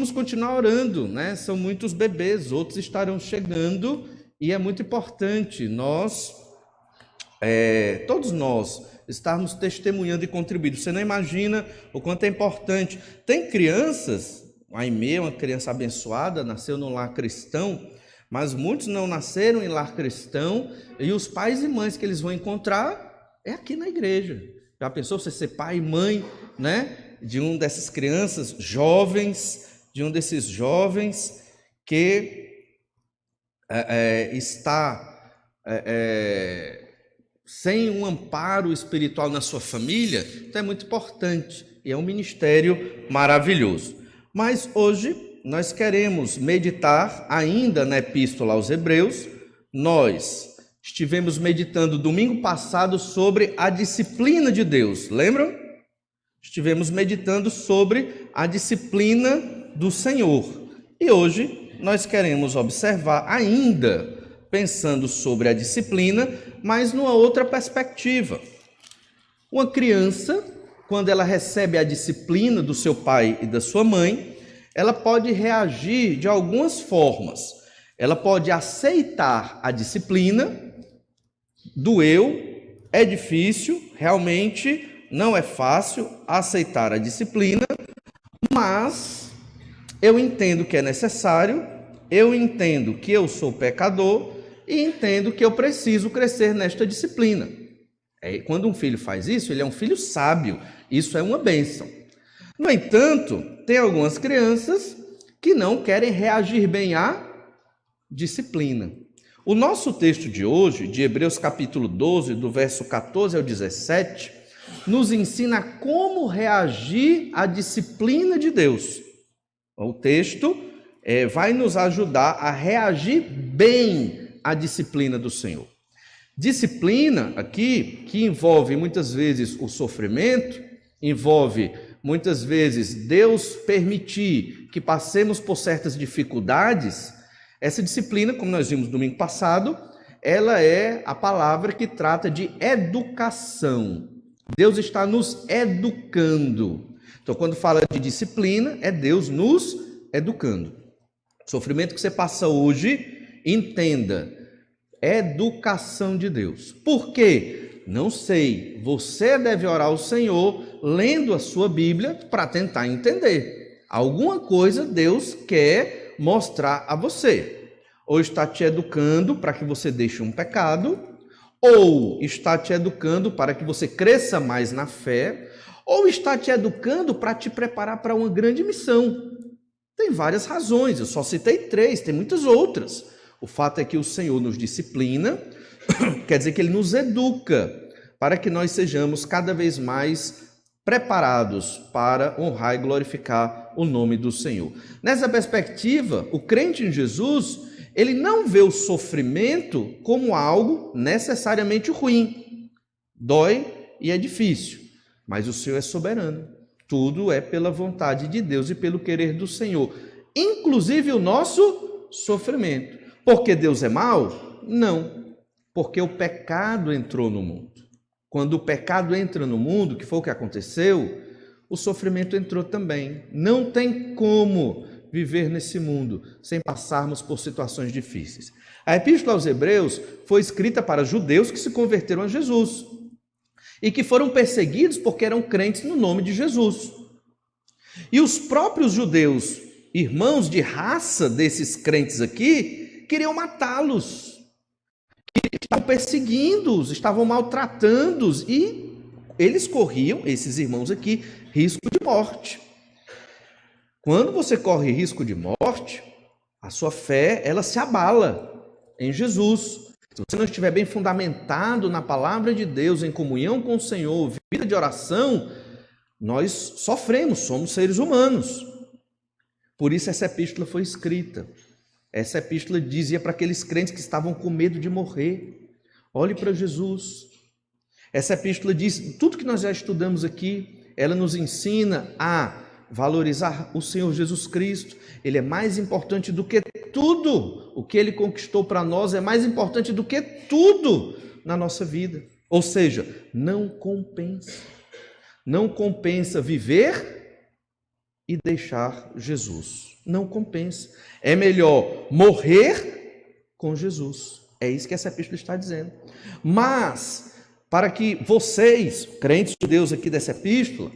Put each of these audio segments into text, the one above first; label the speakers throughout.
Speaker 1: vamos continuar orando, né? São muitos bebês, outros estarão chegando, e é muito importante todos nós, estarmos testemunhando e contribuindo. Você não imagina o quanto é importante. Tem crianças, a Aimee, uma criança abençoada, nasceu no lar cristão, mas muitos não nasceram em lar cristão, e os pais e mães que eles vão encontrar é aqui na igreja. Já pensou você ser pai e mãe, né, de um dessas crianças jovens, de um desses jovens que está sem um amparo espiritual na sua família? Então é muito importante, e é um ministério maravilhoso. Mas hoje nós queremos meditar ainda na Epístola aos Hebreus. Nós estivemos meditando domingo passado sobre a disciplina de Deus, lembram? Estivemos meditando sobre a disciplina do Senhor. E hoje nós queremos observar ainda, pensando sobre a disciplina, mas numa outra perspectiva. Uma criança, quando ela recebe a disciplina do seu pai e da sua mãe, ela pode reagir de algumas formas. Ela pode aceitar a disciplina, doeu, é difícil, realmente não é fácil aceitar a disciplina, mas eu entendo que é necessário, eu entendo que eu sou pecador e entendo que eu preciso crescer nesta disciplina. Quando um filho faz isso, ele é um filho sábio, isso é uma bênção. No entanto, tem algumas crianças que não querem reagir bem à disciplina. O nosso texto de hoje, de Hebreus capítulo 12, do verso 14 ao 17, nos ensina como reagir à disciplina de Deus. O texto vai nos ajudar a reagir bem à disciplina do Senhor. Disciplina aqui, que envolve muitas vezes o sofrimento, envolve muitas vezes Deus permitir que passemos por certas dificuldades. Essa disciplina, como nós vimos domingo passado, ela é a palavra que trata de educação. Deus está nos educando. Então, quando fala de disciplina, é Deus nos educando. O sofrimento que você passa hoje, entenda, é educação de Deus. Por quê? Não sei. Você deve orar ao Senhor, lendo a sua Bíblia, para tentar entender. Alguma coisa Deus quer mostrar a você. Ou está te educando para que você deixe um pecado, ou está te educando para que você cresça mais na fé, ou está te educando para te preparar para uma grande missão. Tem várias razões, eu só citei 3, tem muitas outras. O fato é que o Senhor nos disciplina, quer dizer que Ele nos educa, para que nós sejamos cada vez mais preparados para honrar e glorificar o nome do Senhor. Nessa perspectiva, o crente em Jesus, ele não vê o sofrimento como algo necessariamente ruim. Dói e é difícil, mas o Senhor é soberano. Tudo é pela vontade de Deus e pelo querer do Senhor, inclusive o nosso sofrimento. Porque Deus é mau? Não, porque o pecado entrou no mundo. Quando o pecado entra no mundo, que foi o que aconteceu, o sofrimento entrou também. Não tem como viver nesse mundo sem passarmos por situações difíceis. A Epístola aos Hebreus foi escrita para judeus que se converteram a Jesus e que foram perseguidos porque eram crentes no nome de Jesus. E os próprios judeus, irmãos de raça desses crentes aqui, queriam matá-los. Estavam perseguindo-os, estavam maltratando-os e eles corriam, esses irmãos aqui, risco de morte. Quando você corre risco de morte, a sua fé, ela se abala em Jesus. Se você não estiver bem fundamentado na palavra de Deus, em comunhão com o Senhor, vida de oração, nós sofremos, somos seres humanos. Por isso essa epístola foi escrita. Essa epístola dizia para aqueles crentes que estavam com medo de morrer: olhe para Jesus. Essa epístola diz, tudo que nós já estudamos aqui, ela nos ensina a valorizar o Senhor Jesus Cristo. Ele é mais importante do que tudo. O que Ele conquistou para nós é mais importante do que tudo na nossa vida. Ou seja, não compensa. Não compensa viver e deixar Jesus. Não compensa. É melhor morrer com Jesus. É isso que essa epístola está dizendo. Mas, para que vocês, crentes de Deus aqui dessa epístola,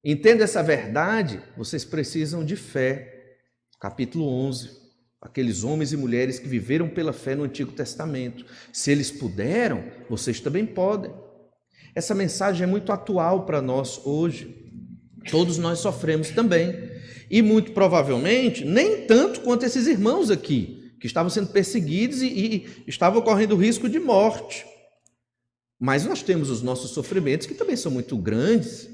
Speaker 1: entendam essa verdade, vocês precisam de fé. Capítulo 11. Aqueles homens e mulheres que viveram pela fé no Antigo Testamento. Se eles puderam, vocês também podem. Essa mensagem é muito atual para nós hoje. Todos nós sofremos também. E muito provavelmente, nem tanto quanto esses irmãos aqui, que estavam sendo perseguidos e estavam correndo risco de morte. Mas nós temos os nossos sofrimentos, que também são muito grandes.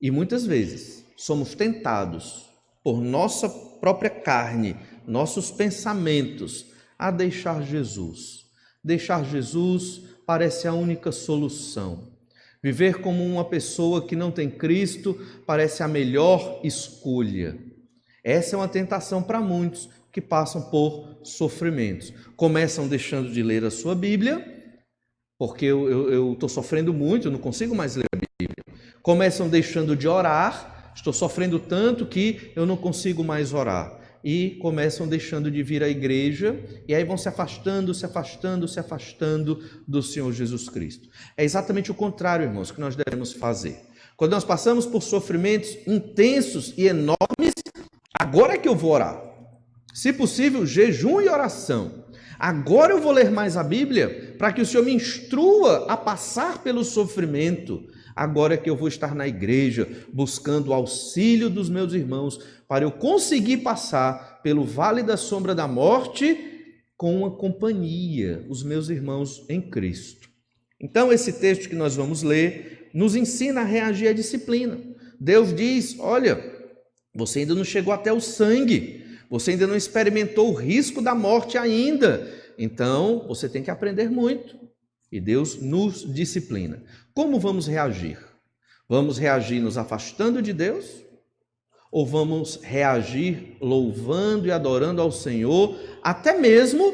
Speaker 1: E muitas vezes somos tentados por nossa própria carne, nossos pensamentos, a deixar Jesus. Deixar Jesus parece a única solução. Viver como uma pessoa que não tem Cristo parece a melhor escolha. Essa é uma tentação para muitos que passam por sofrimentos. Começam deixando de ler a sua Bíblia, porque eu estou sofrendo muito, eu não consigo mais ler a Bíblia. Começam deixando de orar, estou sofrendo tanto que eu não consigo mais orar. E começam deixando de vir à igreja, e aí vão se afastando do Senhor Jesus Cristo. É exatamente o contrário, irmãos, que nós devemos fazer. Quando nós passamos por sofrimentos intensos e enormes, agora é que eu vou orar. Se possível, jejum e oração. Agora eu vou ler mais a Bíblia, para que o Senhor me instrua a passar pelo sofrimento. Agora é que eu vou estar na igreja, buscando o auxílio dos meus irmãos, para eu conseguir passar pelo vale da sombra da morte com uma companhia, os meus irmãos em Cristo. Então, esse texto que nós vamos ler nos ensina a reagir à disciplina. Deus diz, olha, você ainda não chegou até o sangue, você ainda não experimentou o risco da morte ainda, então você tem que aprender muito. E Deus nos disciplina. Como vamos reagir? Vamos reagir nos afastando de Deus? Ou vamos reagir louvando e adorando ao Senhor, até mesmo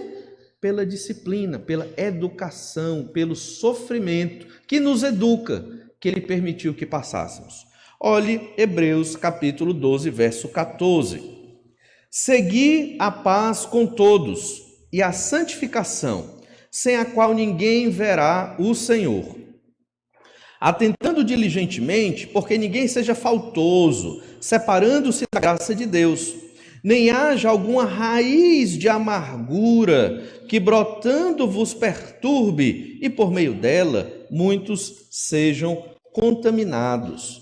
Speaker 1: pela disciplina, pela educação, pelo sofrimento que nos educa, que Ele permitiu que passássemos? Olhe Hebreus capítulo 12, verso 14. Segui a paz com todos e a santificação, sem a qual ninguém verá o Senhor. Atentando diligentemente, porque ninguém seja faltoso, separando-se da graça de Deus, nem haja alguma raiz de amargura que brotando vos perturbe, e por meio dela muitos sejam contaminados.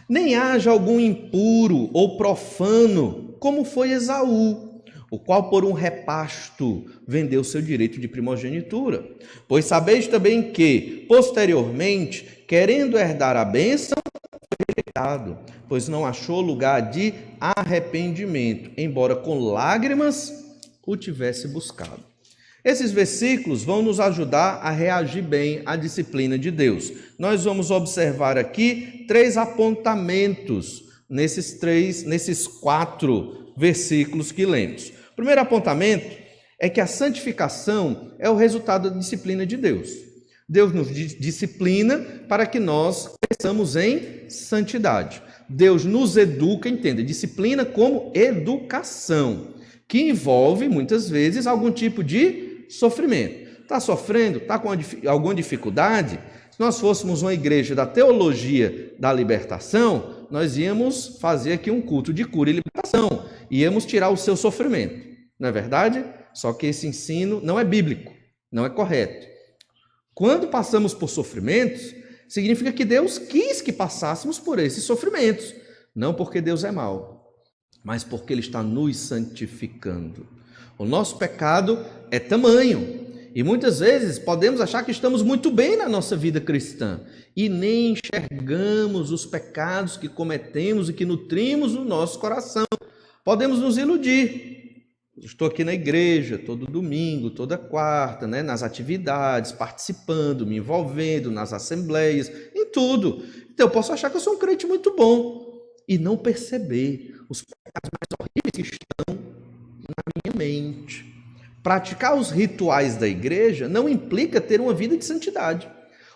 Speaker 1: Nem haja algum impuro ou profano, como foi Esaú, o qual por um repasto vendeu seu direito de primogenitura. Pois sabeis também que, posteriormente, querendo herdar a bênção, foi rejeitado, pois não achou lugar de arrependimento, embora com lágrimas o tivesse buscado. Esses versículos vão nos ajudar a reagir bem à disciplina de Deus. Nós vamos observar aqui 3 apontamentos nesses 4 versículos que lemos. O primeiro apontamento é que a santificação é o resultado da disciplina de Deus. Deus nos disciplina para que nós cresçamos em santidade. Deus nos educa, entenda, disciplina como educação, que envolve muitas vezes algum tipo de sofrimento. Está sofrendo? Está com alguma dificuldade? Se nós fôssemos uma igreja da teologia da libertação, nós íamos fazer aqui um culto de cura e libertação, íamos tirar o seu sofrimento. Não é verdade? Só que esse ensino não é bíblico, não é correto. Quando passamos por sofrimentos, significa que Deus quis que passássemos por esses sofrimentos. Não porque Deus é mau, mas porque Ele está nos santificando. O nosso pecado é tamanho. E muitas vezes podemos achar que estamos muito bem na nossa vida cristã e nem enxergamos os pecados que cometemos e que nutrimos no nosso coração. Podemos nos iludir. Estou aqui na igreja todo domingo, toda quarta, nas atividades, participando, me envolvendo nas assembleias, em tudo. Então eu posso achar que eu sou um crente muito bom e não perceber os pecados mais horríveis que estão na minha mente. Praticar os rituais da igreja não implica ter uma vida de santidade.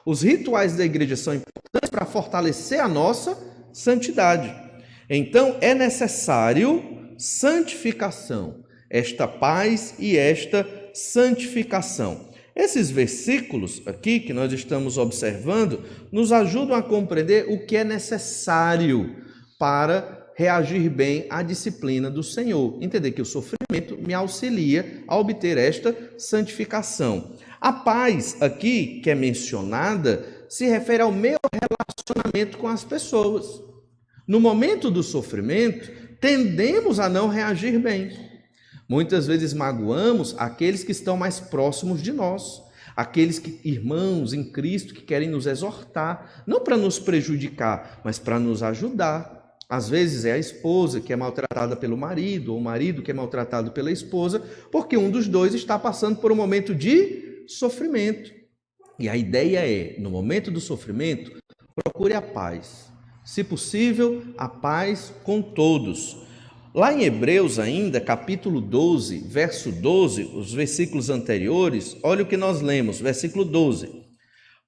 Speaker 1: Os rituais da igreja são importantes para fortalecer a nossa santidade. Então é necessário santificação, esta paz e esta santificação. Esses versículos aqui que nós estamos observando nos ajudam a compreender o que é necessário para reagir bem à disciplina do Senhor. Entender que o sofrimento me auxilia a obter esta santificação. A paz aqui que é mencionada se refere ao meu relacionamento com as pessoas. No momento do sofrimento, tendemos a não reagir bem. Muitas vezes magoamos aqueles que estão mais próximos de nós, aqueles irmãos em Cristo que querem nos exortar, não para nos prejudicar, mas para nos ajudar. Às vezes é a esposa que é maltratada pelo marido, ou o marido que é maltratado pela esposa, porque um dos dois está passando por um momento de sofrimento. E a ideia é, no momento do sofrimento, procure a paz. Se possível, a paz com todos. Lá em Hebreus ainda, capítulo 12, verso 12, os versículos anteriores, olha o que nós lemos, versículo 12.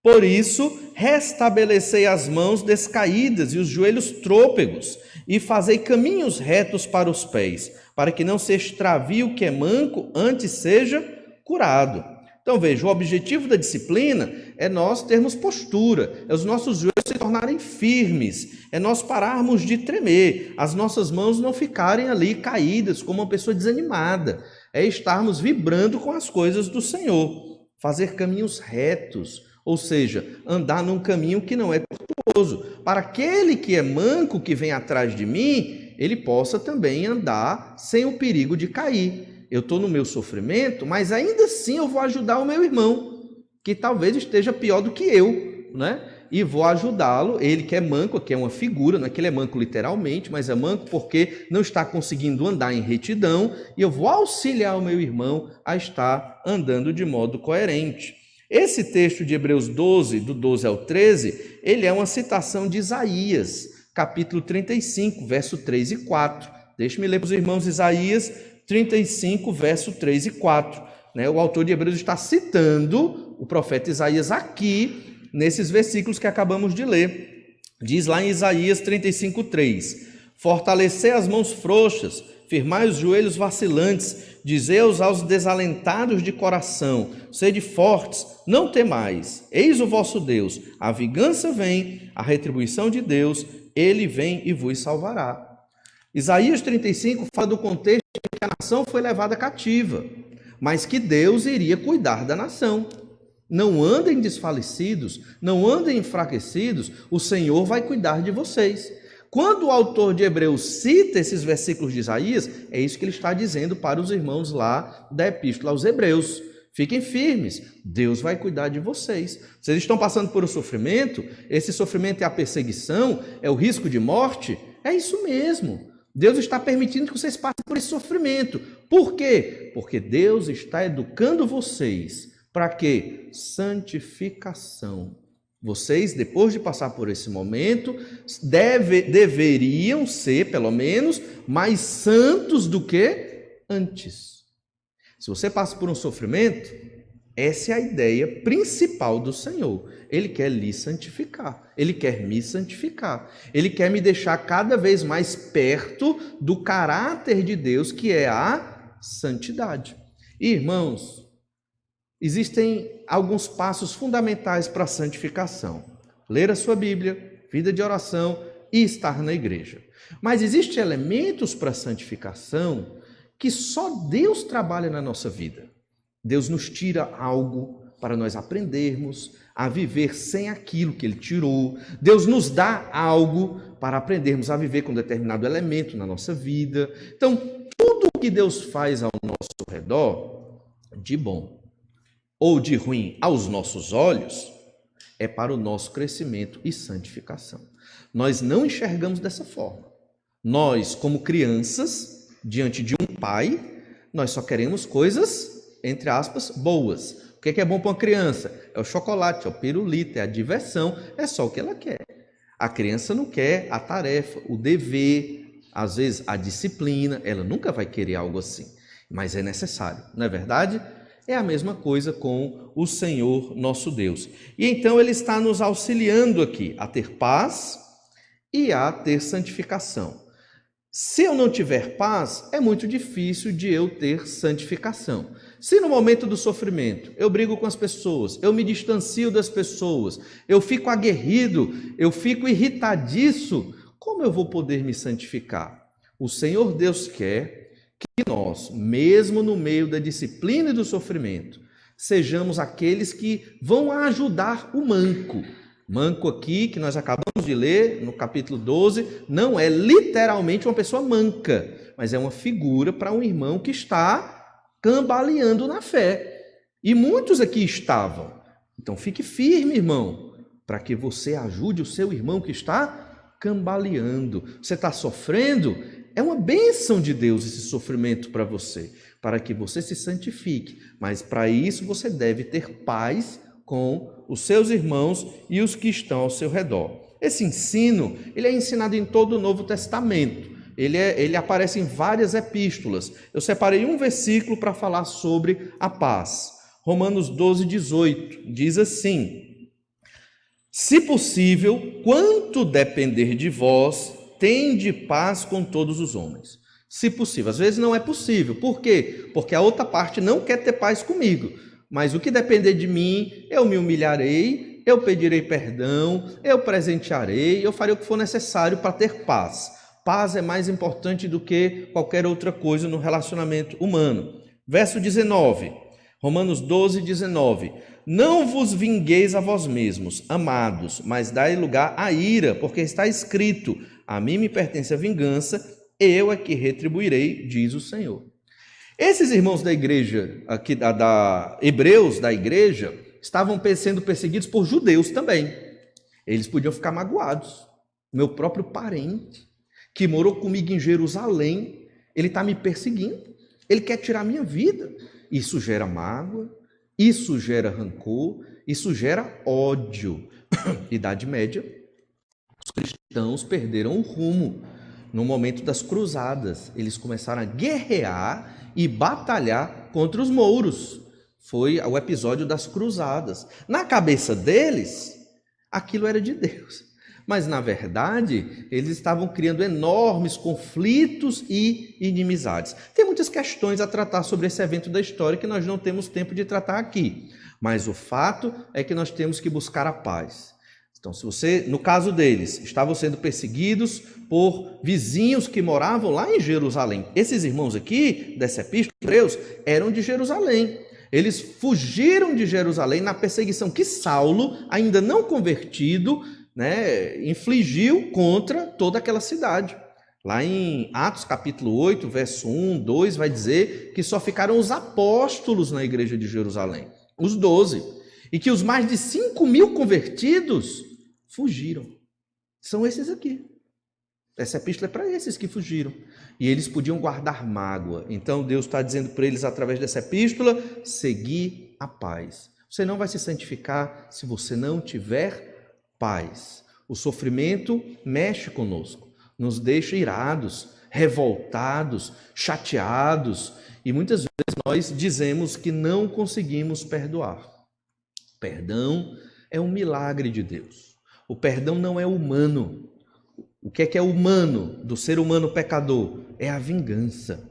Speaker 1: Por isso, restabelecei as mãos descaídas e os joelhos trôpegos, e fazei caminhos retos para os pés, para que não se extravie o que é manco, antes seja curado. Então veja, o objetivo da disciplina é nós termos postura, é os nossos joelhos se tornarem firmes, é nós pararmos de tremer, as nossas mãos não ficarem ali caídas como uma pessoa desanimada, é estarmos vibrando com as coisas do Senhor, fazer caminhos retos, ou seja, andar num caminho que não é tortuoso, para aquele que é manco, que vem atrás de mim, ele possa também andar sem o perigo de cair. Eu estou no meu sofrimento, mas ainda assim eu vou ajudar o meu irmão, que talvez esteja pior do que eu, né? E vou ajudá-lo, ele que é manco, que é uma figura, não é que ele é manco literalmente, mas é manco porque não está conseguindo andar em retidão, e eu vou auxiliar o meu irmão a estar andando de modo coerente. Esse texto de Hebreus 12, do 12 ao 13, ele é uma citação de Isaías, capítulo 35, verso 3 e 4. Deixe-me ler para os irmãos Isaías 35, verso 3 e 4. O autor de Hebreus está citando o profeta Isaías aqui, nesses versículos que acabamos de ler. Diz lá em Isaías 35, 3: Fortalecei as mãos frouxas, firmai os joelhos vacilantes, dizei-os aos desalentados de coração, sede fortes, não temais, eis o vosso Deus, a vingança vem, a retribuição de Deus, ele vem e vos salvará. Isaías 35 fala do contexto em que a nação foi levada cativa, mas que Deus iria cuidar da nação. Não andem desfalecidos, não andem enfraquecidos, o Senhor vai cuidar de vocês. Quando o autor de Hebreus cita esses versículos de Isaías, é isso que ele está dizendo para os irmãos lá da Epístola aos Hebreus. Fiquem firmes, Deus vai cuidar de vocês. Vocês estão passando por um sofrimento, esse sofrimento é a perseguição, é o risco de morte, é isso mesmo. Deus está permitindo que vocês passem por esse sofrimento. Por quê? Porque Deus está educando vocês. Para quê? Santificação. Vocês, depois de passar por esse momento, deveriam ser, pelo menos, mais santos do que antes. Se você passa por um sofrimento, essa é a ideia principal do Senhor. Ele quer lhe santificar, Ele quer me santificar, Ele quer me deixar cada vez mais perto do caráter de Deus, que é a santidade. Irmãos, existem alguns passos fundamentais para a santificação. Ler a sua Bíblia, vida de oração e estar na igreja. Mas existem elementos para a santificação que só Deus trabalha na nossa vida. Deus nos tira algo para nós aprendermos a viver sem aquilo que Ele tirou. Deus nos dá algo para aprendermos a viver com determinado elemento na nossa vida. Então, tudo o que Deus faz ao nosso redor, de bom ou de ruim aos nossos olhos, é para o nosso crescimento e santificação. Nós não enxergamos dessa forma. Nós, como crianças, diante de um pai, nós só queremos coisas, entre aspas, boas. O que é bom para uma criança? É o chocolate, é o pirulito, é a diversão, é só o que ela quer. A criança não quer a tarefa, o dever, às vezes a disciplina, ela nunca vai querer algo assim, mas é necessário, não é verdade? É a mesma coisa com o Senhor nosso Deus. E então Ele está nos auxiliando aqui a ter paz e a ter santificação. Se eu não tiver paz, é muito difícil de eu ter santificação. Se no momento do sofrimento eu brigo com as pessoas, eu me distancio das pessoas, eu fico aguerrido, eu fico irritadiço, como eu vou poder me santificar? O Senhor Deus quer que nós, mesmo no meio da disciplina e do sofrimento, sejamos aqueles que vão ajudar o manco. Manco aqui, que nós acabamos de ler no capítulo 12, não é literalmente uma pessoa manca, mas é uma figura para um irmão que está cambaleando na fé. E muitos aqui estavam. Então fique firme, irmão, para que você ajude o seu irmão que está cambaleando. Você está sofrendo? É uma bênção de Deus esse sofrimento para você, para que você se santifique. Mas para isso você deve ter paz com os seus irmãos e os que estão ao seu redor. Esse ensino, ele é ensinado em todo o Novo Testamento. Ele aparece em várias epístolas. Eu separei um versículo para falar sobre a paz. Romanos 12, 18, diz assim: se possível, quanto depender de vós, tende paz com todos os homens. Se possível. Às vezes não é possível. Por quê? Porque a outra parte não quer ter paz comigo. Mas o que depender de mim, eu me humilharei, eu pedirei perdão, eu presentearei, eu farei o que for necessário para ter paz. Paz é mais importante do que qualquer outra coisa no relacionamento humano. Verso 19, Romanos 12, 19. Não vos vingueis a vós mesmos, amados, mas dai lugar à ira, porque está escrito: a mim me pertence a vingança, eu é que retribuirei, diz o Senhor. Esses irmãos da igreja, aqui hebreus da igreja, estavam sendo perseguidos por judeus também. Eles podiam ficar magoados. Meu próprio parente, que morou comigo em Jerusalém, ele está me perseguindo, ele quer tirar minha vida. Isso gera mágoa, isso gera rancor, isso gera ódio. Idade Média, os cristãos perderam o rumo. No momento das cruzadas, eles começaram a guerrear e batalhar contra os mouros. Foi o episódio das cruzadas. Na cabeça deles, aquilo era de Deus. Mas, na verdade, eles estavam criando enormes conflitos e inimizades. Tem muitas questões a tratar sobre esse evento da história que nós não temos tempo de tratar aqui. Mas o fato é que nós temos que buscar a paz. Então, se você, no caso deles, estavam sendo perseguidos por vizinhos que moravam lá em Jerusalém. Esses irmãos aqui, dessa epístola, hebreus, eram de Jerusalém. Eles fugiram de Jerusalém na perseguição que Saulo, ainda não convertido, infligiu contra toda aquela cidade. Lá em Atos capítulo 8, verso 1, 2, vai dizer que só ficaram os apóstolos na igreja de Jerusalém, os 12, e que os mais de 5.000 convertidos fugiram. São esses aqui. Essa epístola é para esses que fugiram. E eles podiam guardar mágoa. Então Deus está dizendo para eles, através dessa epístola, seguir a paz. Você não vai se santificar se você não tiver paz. O sofrimento mexe conosco, nos deixa irados, revoltados, chateados. E muitas vezes nós dizemos que não conseguimos perdoar. Perdão é um milagre de Deus. O perdão não é humano. O que é humano do ser humano pecador? É a vingança.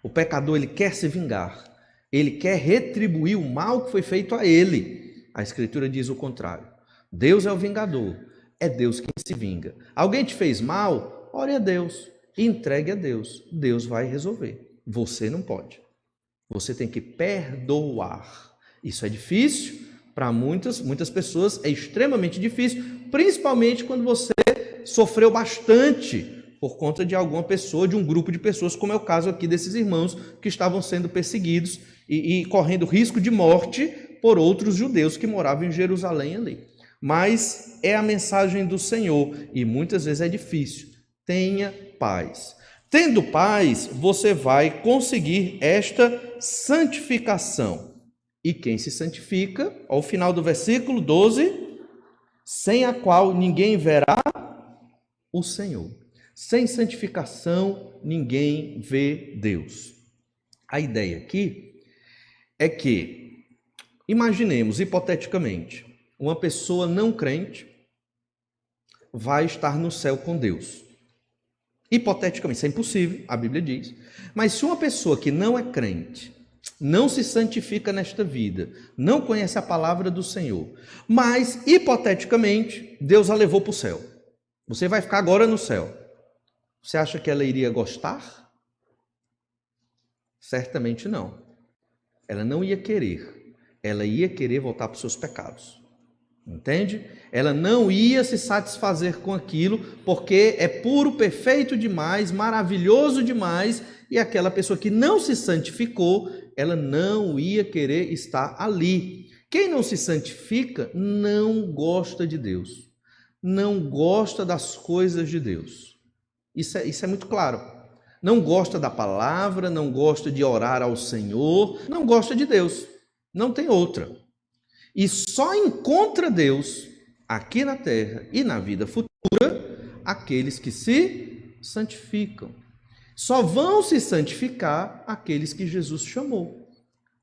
Speaker 1: O pecador, ele quer se vingar. Ele quer retribuir o mal que foi feito a ele. A Escritura diz o contrário. Deus é o vingador. É Deus quem se vinga. Alguém te fez mal? Ore a Deus. Entregue a Deus. Deus vai resolver. Você não pode. Você tem que perdoar. Isso é difícil. Para muitas pessoas é extremamente difícil, principalmente quando você sofreu bastante por conta de alguma pessoa, de um grupo de pessoas, como é o caso aqui desses irmãos que estavam sendo perseguidos e correndo risco de morte por outros judeus que moravam em Jerusalém ali. Mas é a mensagem do Senhor e muitas vezes é difícil. Tenha paz. Tendo paz, você vai conseguir esta santificação. E quem se santifica, ao final do versículo 12, sem a qual ninguém verá o Senhor. Sem santificação, ninguém vê Deus. A ideia aqui é que, imaginemos, hipoteticamente, uma pessoa não crente vai estar no céu com Deus. Hipoteticamente, isso é impossível, a Bíblia diz. Mas se uma pessoa que não é crente, não se santifica nesta vida, não conhece a palavra do Senhor, mas, hipoteticamente, Deus a levou para o céu. Você vai ficar agora no céu. Você acha que ela iria gostar? Certamente não. Ela não ia querer. Ela ia querer voltar para os seus pecados. Entende? Ela não ia se satisfazer com aquilo, porque é puro, perfeito demais, maravilhoso demais, e aquela pessoa que não se santificou, ela não ia querer estar ali. Quem não se santifica não gosta de Deus, não gosta das coisas de Deus. Isso é muito claro. Não gosta da palavra, não gosta de orar ao Senhor, não gosta de Deus. Não tem outra. E só encontra Deus aqui na terra e na vida futura aqueles que se santificam. Só vão se santificar aqueles que Jesus chamou,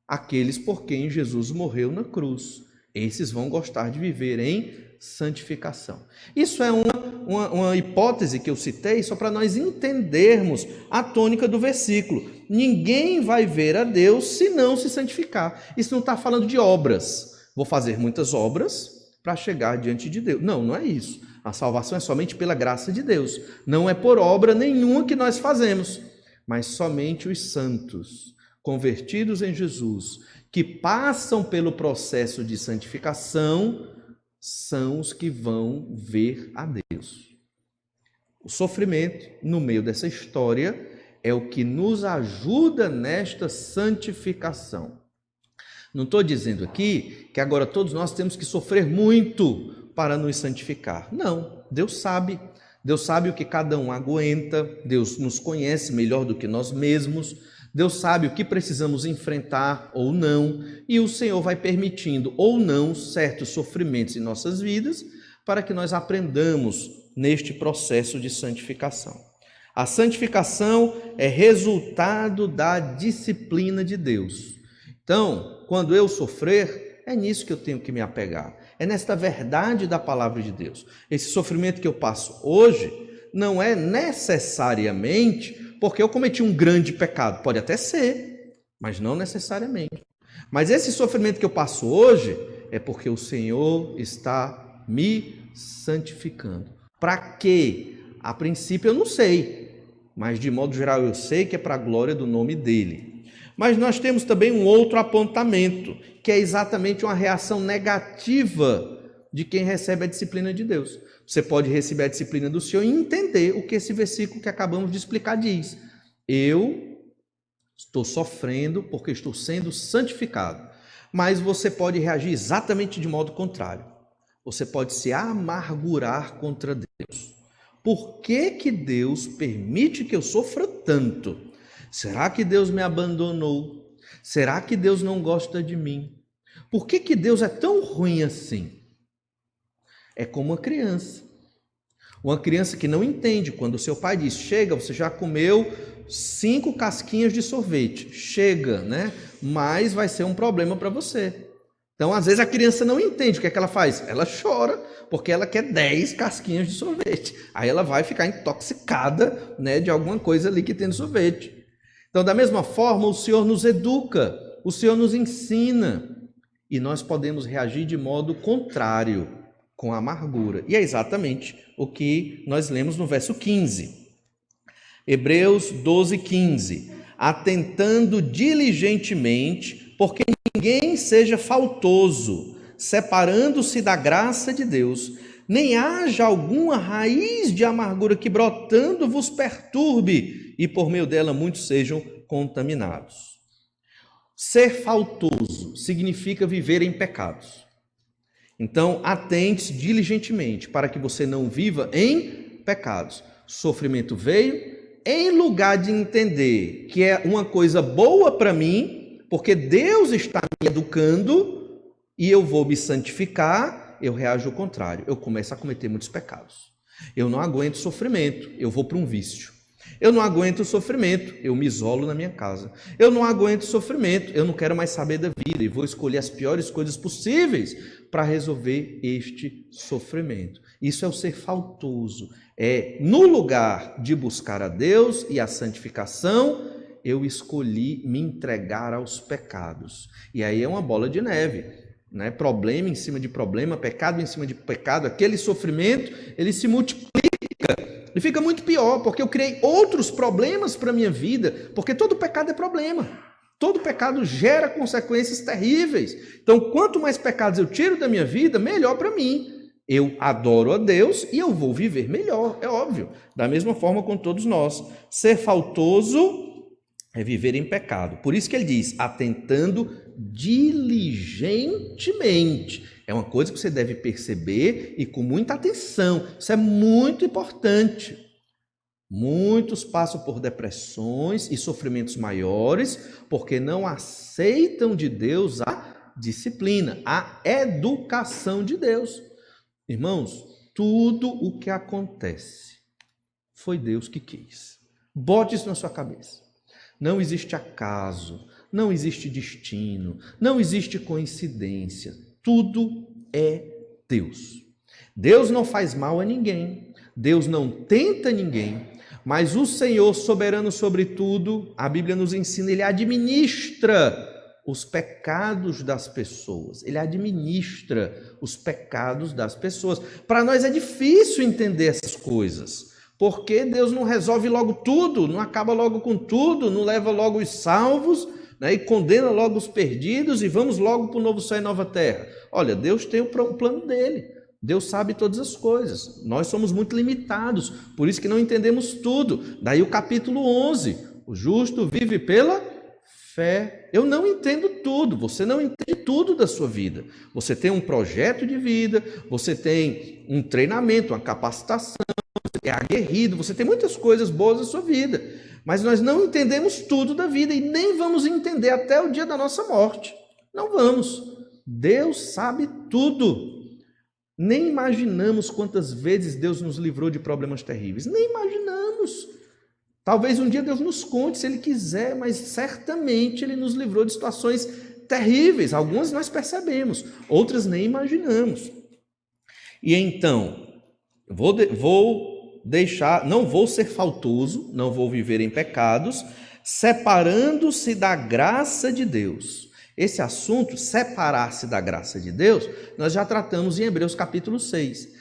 Speaker 1: aqueles por quem Jesus morreu na cruz. Esses vão gostar de viver em santificação. Isso é uma hipótese que eu citei só para nós entendermos a tônica do versículo. Ninguém vai ver a Deus se não se santificar. Isso não está falando de obras. Vou fazer muitas obras para chegar diante de Deus. Não, não é isso. A salvação é somente pela graça de Deus. Não é por obra nenhuma que nós fazemos, mas somente os santos, convertidos em Jesus, que passam pelo processo de santificação, são os que vão ver a Deus. O sofrimento, no meio dessa história, é o que nos ajuda nesta santificação. Não estou dizendo aqui que agora todos nós temos que sofrer muito para nos santificar. Não, Deus sabe. Deus sabe o que cada um aguenta, Deus nos conhece melhor do que nós mesmos, Deus sabe o que precisamos enfrentar ou não, e o Senhor vai permitindo ou não certos sofrimentos em nossas vidas para que nós aprendamos neste processo de santificação. A santificação é resultado da disciplina de Deus. Então, quando eu sofrer, é nisso que eu tenho que me apegar. É nesta verdade da palavra de Deus. Esse sofrimento que eu passo hoje não é necessariamente porque eu cometi um grande pecado. Pode até ser, mas não necessariamente. Mas esse sofrimento que eu passo hoje é porque o Senhor está me santificando. Para quê? A princípio eu não sei, mas de modo geral eu sei que é para a glória do nome dele. Mas nós temos também um outro apontamento, que é exatamente uma reação negativa de quem recebe a disciplina de Deus. Você pode receber a disciplina do Senhor e entender o que esse versículo que acabamos de explicar diz. Eu estou sofrendo porque estou sendo santificado. Mas você pode reagir exatamente de modo contrário. Você pode se amargurar contra Deus. Por que Deus permite que eu sofra tanto? Será que Deus me abandonou? Será que Deus não gosta de mim? Por que Deus é tão ruim assim? É como uma criança. Uma criança que não entende quando o seu pai diz, chega, você já comeu 5 casquinhas de sorvete. Chega, né? Mas vai ser um problema para você. Então, às vezes, a criança não entende o que é que ela faz. Ela chora porque ela quer 10 casquinhas de sorvete. Aí ela vai ficar intoxicada, né, de alguma coisa ali que tem no sorvete. Então, da mesma forma, o Senhor nos educa, o Senhor nos ensina, e nós podemos reagir de modo contrário, com amargura. E é exatamente o que nós lemos no verso 15. Hebreus 12, 15. Atentando diligentemente, porque ninguém seja faltoso, separando-se da graça de Deus, nem haja alguma raiz de amargura que brotando vos perturbe, e por meio dela muitos sejam contaminados. Ser faltoso significa viver em pecados. Então, atente diligentemente para que você não viva em pecados. Sofrimento veio, em lugar de entender que é uma coisa boa para mim, porque Deus está me educando e eu vou me santificar, eu reajo ao contrário. Eu começo a cometer muitos pecados. Eu não aguento sofrimento, eu vou para um vício. Eu não aguento o sofrimento, eu me isolo na minha casa. Eu não aguento o sofrimento, eu não quero mais saber da vida e vou escolher as piores coisas possíveis para resolver este sofrimento. Isso é o ser faltoso. É no lugar de buscar a Deus e a santificação, eu escolhi me entregar aos pecados. E aí é uma bola de neve, né? Problema em cima de problema, pecado em cima de pecado, aquele sofrimento, ele se multiplica e fica muito pior, porque eu criei outros problemas para a minha vida, porque todo pecado é problema. Todo pecado gera consequências terríveis. Então, quanto mais pecados eu tiro da minha vida, melhor para mim. Eu adoro a Deus e eu vou viver melhor, é óbvio. Da mesma forma com todos nós. Ser faltoso é viver em pecado. Por isso que ele diz, atentando diligentemente. É uma coisa que você deve perceber e com muita atenção. Isso é muito importante. Muitos passam por depressões e sofrimentos maiores porque não aceitam de Deus a disciplina, a educação de Deus. Irmãos, tudo o que acontece foi Deus que quis. Bote isso na sua cabeça. Não existe acaso, não existe destino, não existe coincidência. Tudo é Deus. Deus não faz mal a ninguém, Deus não tenta ninguém, mas o Senhor, soberano sobre tudo, a Bíblia nos ensina, Ele administra os pecados das pessoas. Ele administra os pecados das pessoas. Para nós é difícil entender essas coisas, porque Deus não resolve logo tudo, não acaba logo com tudo, não leva logo os salvos, né, e condena logo os perdidos e vamos logo para o novo céu e nova terra. Olha, Deus tem o plano dele. Deus sabe todas as coisas. Nós somos muito limitados, por isso que não entendemos tudo. Daí o capítulo 11, o justo vive pela fé. Eu não entendo tudo, você não entende tudo da sua vida. Você tem um projeto de vida, você tem um treinamento, uma capacitação, você é aguerrido, você tem muitas coisas boas na sua vida. Mas nós não entendemos tudo da vida e nem vamos entender até o dia da nossa morte. Não vamos. Deus sabe tudo. Nem imaginamos quantas vezes Deus nos livrou de problemas terríveis. Nem imaginamos. Talvez um dia Deus nos conte se Ele quiser, mas certamente Ele nos livrou de situações terríveis. Algumas nós percebemos, outras nem imaginamos. E então, não vou ser faltoso, não vou viver em pecados, separando-se da graça de Deus. Esse assunto, separar-se da graça de Deus, nós já tratamos em Hebreus capítulo 6.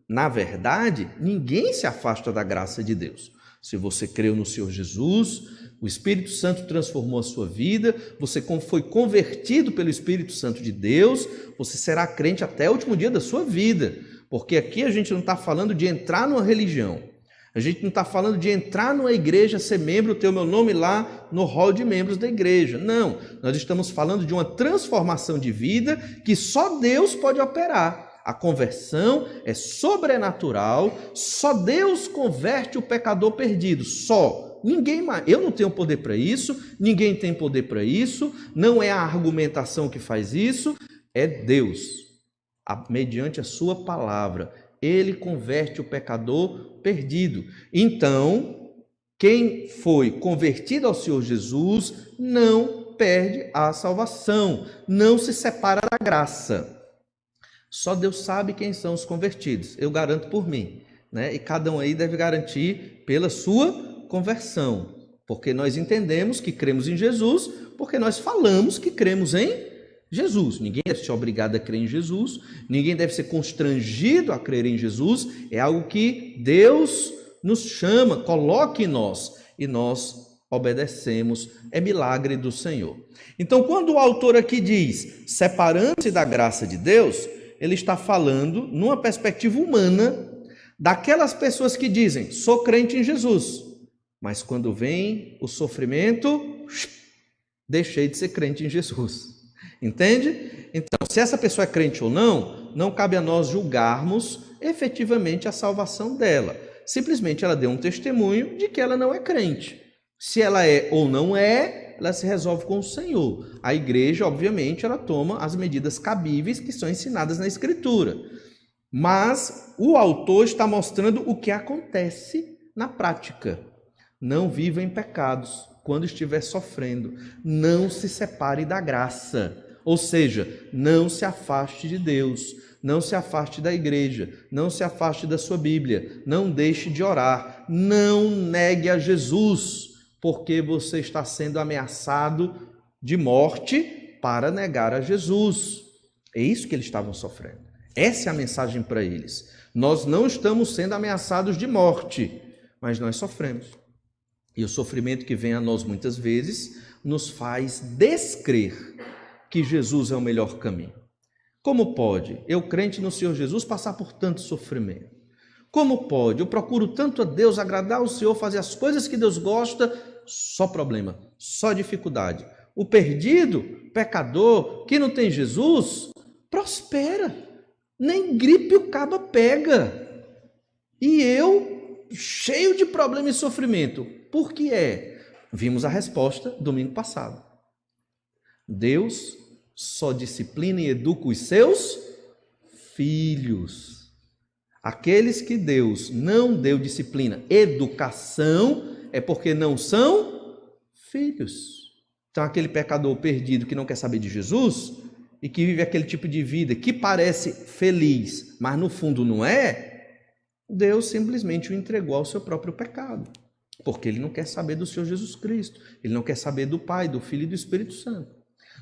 Speaker 1: Na verdade, ninguém se afasta da graça de Deus. Se você creu no Senhor Jesus, o Espírito Santo transformou a sua vida, você foi convertido pelo Espírito Santo de Deus, você será crente até o último dia da sua vida. Porque aqui a gente não está falando de entrar numa religião, a gente não está falando de entrar numa igreja, ser membro, ter o meu nome lá no hall de membros da igreja. Não, nós estamos falando de uma transformação de vida que só Deus pode operar. A conversão é sobrenatural, só Deus converte o pecador perdido, só. Ninguém mais, eu não tenho poder para isso, ninguém tem poder para isso, não é a argumentação que faz isso, é Deus, mediante a sua palavra. Ele converte o pecador perdido. Então, quem foi convertido ao Senhor Jesus não perde a salvação, não se separa da graça. Só Deus sabe quem são os convertidos, eu garanto por mim, né? E cada um aí deve garantir pela sua conversão, porque nós entendemos que cremos em Jesus, porque nós falamos que cremos em Jesus. Ninguém deve ser obrigado a crer em Jesus, ninguém deve ser constrangido a crer em Jesus, é algo que Deus nos chama, coloca em nós, e nós obedecemos, é milagre do Senhor. Então, quando o autor aqui diz, separando-se da graça de Deus, ele está falando, numa perspectiva humana, daquelas pessoas que dizem, sou crente em Jesus, mas quando vem o sofrimento, deixei de ser crente em Jesus. Entende? Então, se essa pessoa é crente ou não, não cabe a nós julgarmos efetivamente a salvação dela. Simplesmente ela deu um testemunho de que ela não é crente. Se ela é ou não é, ela se resolve com o Senhor. A igreja, obviamente, ela toma as medidas cabíveis que são ensinadas na Escritura. Mas o autor está mostrando o que acontece na prática. Não viva em pecados quando estiver sofrendo. Não se separe da graça. Ou seja, não se afaste de Deus. Não se afaste da igreja, não se afaste da sua Bíblia, não deixe de orar, não negue a Jesus, porque você está sendo ameaçado de morte para negar a Jesus. É isso que eles estavam sofrendo. Essa é a mensagem para eles. Nós não estamos sendo ameaçados de morte, mas nós sofremos. E o sofrimento que vem a nós muitas vezes nos faz descrer que Jesus é o melhor caminho. Como pode eu, crente no Senhor Jesus, passar por tanto sofrimento? Como pode? Eu procuro tanto a Deus, agradar ao Senhor, fazer as coisas que Deus gosta, só problema, só dificuldade. O perdido, pecador, que não tem Jesus, prospera. Nem gripe o caba pega. E eu, cheio de problema e sofrimento. Por que é? Vimos a resposta domingo passado. Deus só disciplina e educa os seus filhos. Aqueles que Deus não deu disciplina, educação, é porque não são filhos. Então, aquele pecador perdido que não quer saber de Jesus e que vive aquele tipo de vida que parece feliz, mas no fundo não é, Deus simplesmente o entregou ao seu próprio pecado, porque ele não quer saber do Senhor Jesus Cristo, ele não quer saber do Pai, do Filho e do Espírito Santo.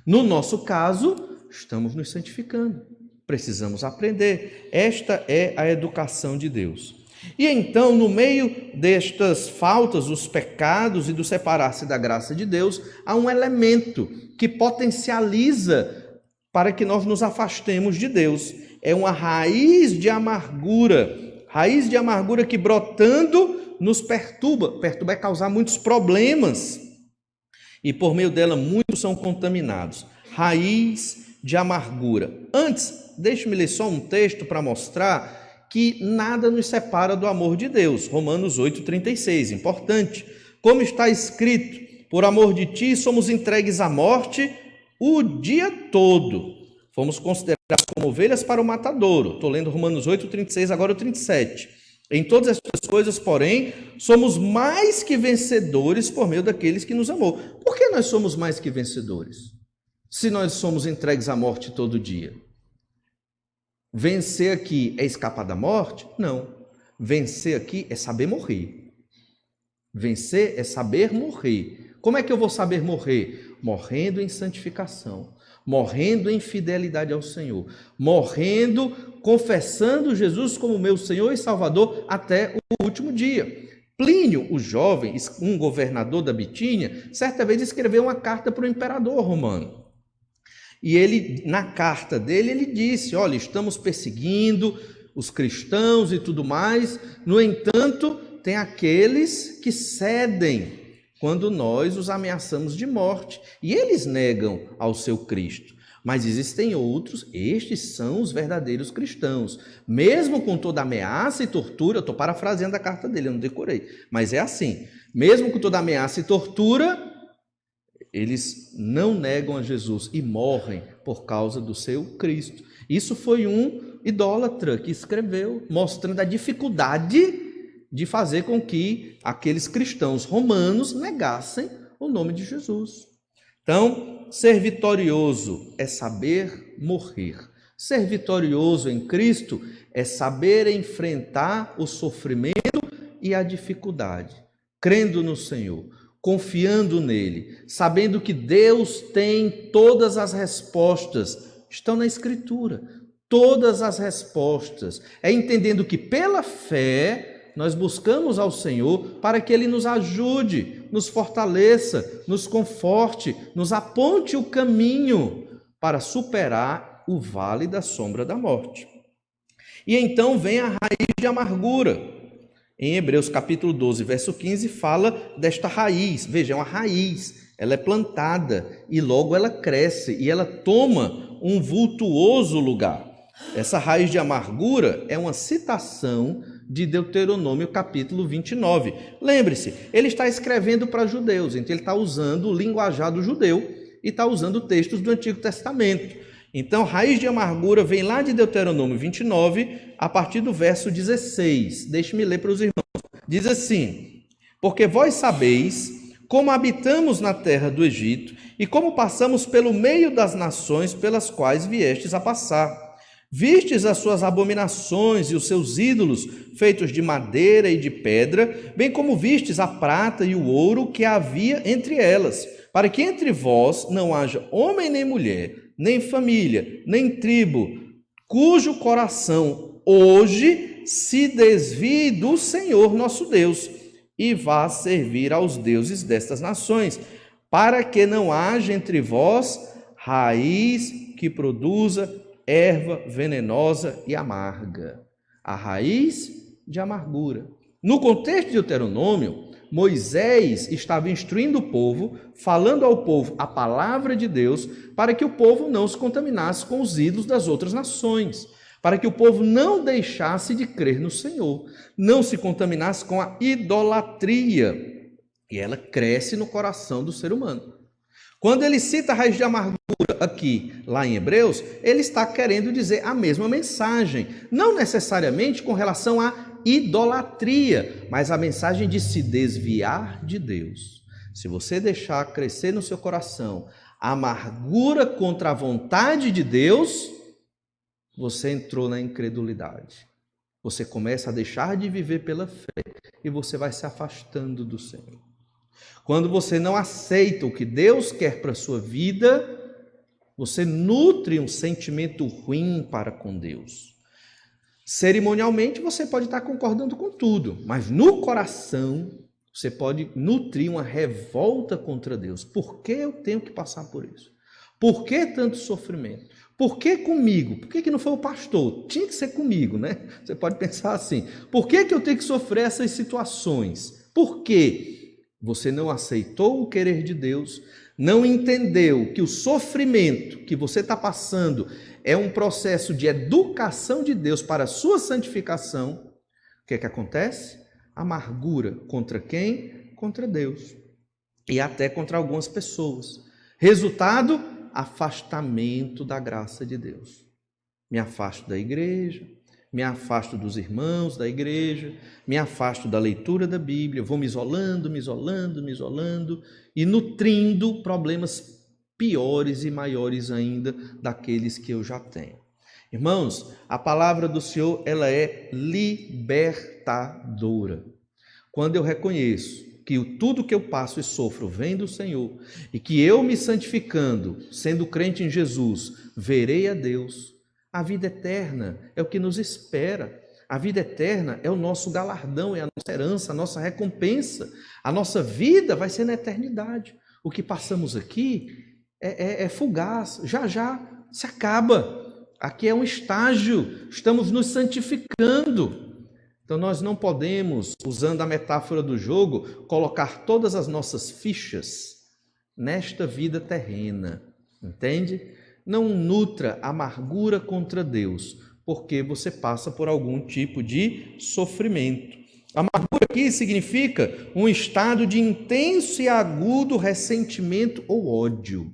Speaker 1: No nosso caso, estamos nos santificando, precisamos aprender. Esta é a educação de Deus. E então, no meio destas faltas, os pecados e do separar-se da graça de Deus, há um elemento que potencializa para que nós nos afastemos de Deus. É uma raiz de amargura que brotando nos perturba. Perturba é causar muitos problemas. E por meio dela muitos são contaminados. Raiz de amargura. Antes, deixe-me ler só um texto para mostrar que nada nos separa do amor de Deus. Romanos 8,36, importante. Como está escrito, por amor de ti somos entregues à morte o dia todo. Fomos considerados como ovelhas para o matadouro. Estou lendo Romanos 8,36, agora o 37. Em todas estas coisas, porém, somos mais que vencedores por meio daqueles que nos amou. Por que nós somos mais que vencedores? Se nós somos entregues à morte todo dia. Vencer aqui é escapar da morte? Não. Vencer aqui é saber morrer. Vencer é saber morrer. Como é que eu vou saber morrer? Morrendo em santificação, morrendo em fidelidade ao Senhor, morrendo, confessando Jesus como meu Senhor e Salvador até o último dia. Plínio, o jovem, um governador da Bitínia, certa vez escreveu uma carta para o imperador romano. E ele, na carta dele, ele disse, olha, estamos perseguindo os cristãos e tudo mais, no entanto, tem aqueles que cedem quando nós os ameaçamos de morte, e eles negam ao seu Cristo. Mas existem outros, estes são os verdadeiros cristãos. Mesmo com toda ameaça e tortura, eu estou parafraseando a carta dele, eu não decorei, mas é assim, mesmo com toda ameaça e tortura, eles não negam a Jesus e morrem por causa do seu Cristo. Isso foi um idólatra que escreveu, mostrando a dificuldade de fazer com que aqueles cristãos romanos negassem o nome de Jesus. Então, ser vitorioso é saber morrer. Ser vitorioso em Cristo é saber enfrentar o sofrimento e a dificuldade, crendo no Senhor, confiando nele, sabendo que Deus tem todas as respostas, estão na Escritura, todas as respostas. É entendendo que pela fé nós buscamos ao Senhor para que Ele nos ajude, nos fortaleça, nos conforte, nos aponte o caminho para superar o vale da sombra da morte. E então vem a raiz de amargura. Em Hebreus capítulo 12, verso 15, fala desta raiz. Veja, é uma raiz, ela é plantada e logo ela cresce e ela toma um vultuoso lugar. Essa raiz de amargura é uma citação de Deuteronômio capítulo 29. Lembre-se, ele está escrevendo para judeus, então ele está usando o linguajar judeu e está usando textos do Antigo Testamento. Então, raiz de amargura vem lá de Deuteronômio 29, a partir do verso 16. Deixe-me ler para os irmãos. Diz assim, porque vós sabeis como habitamos na terra do Egito e como passamos pelo meio das nações pelas quais viestes a passar. Vistes as suas abominações e os seus ídolos, feitos de madeira e de pedra, bem como vistes a prata e o ouro que havia entre elas, para que entre vós não haja homem nem mulher, nem família, nem tribo, cujo coração hoje se desvie do Senhor nosso Deus, e vá servir aos deuses destas nações, para que não haja entre vós raiz que produza erva venenosa e amarga. A raiz de amargura. No contexto de Deuteronômio, Moisés estava instruindo o povo, falando ao povo a palavra de Deus, para que o povo não se contaminasse com os ídolos das outras nações, para que o povo não deixasse de crer no Senhor, não se contaminasse com a idolatria. E ela cresce no coração do ser humano. Quando ele cita a raiz de amargura aqui, lá em Hebreus, ele está querendo dizer a mesma mensagem, não necessariamente com relação à idolatria, mas a mensagem de se desviar de Deus. Se você deixar crescer no seu coração a amargura contra a vontade de Deus, você entrou na incredulidade. Você começa a deixar de viver pela fé e você vai se afastando do Senhor. Quando você não aceita o que Deus quer para a sua vida, você nutre um sentimento ruim para com Deus. Cerimonialmente, você pode estar concordando com tudo, mas no coração, você pode nutrir uma revolta contra Deus. Por que eu tenho que passar por isso? Por que tanto sofrimento? Por que comigo? Por que não foi o pastor? Tinha que ser comigo, né? Você pode pensar assim. Por que eu tenho que sofrer essas situações? Por quê? Você não aceitou o querer de Deus, não entendeu que o sofrimento que você está passando é um processo de educação de Deus para a sua santificação. O que é que acontece? Amargura contra quem? Contra Deus. E até contra algumas pessoas. Resultado? Afastamento da graça de Deus. Me afasto da igreja, me afasto dos irmãos da igreja, me afasto da leitura da Bíblia, vou me isolando e nutrindo problemas piores e maiores ainda daqueles que eu já tenho. Irmãos, a palavra do Senhor, ela é libertadora. Quando eu reconheço que tudo que eu passo e sofro vem do Senhor e que eu me santificando, sendo crente em Jesus, verei a Deus, a vida eterna é o que nos espera. A vida eterna é o nosso galardão, é a nossa herança, a nossa recompensa. A nossa vida vai ser na eternidade. O que passamos aqui é fugaz, já se acaba. Aqui é um estágio, estamos nos santificando. Então nós não podemos, usando a metáfora do jogo, colocar todas as nossas fichas nesta vida terrena, entende? Não nutra amargura contra Deus, porque você passa por algum tipo de sofrimento. Amargura aqui significa um estado de intenso e agudo ressentimento ou ódio.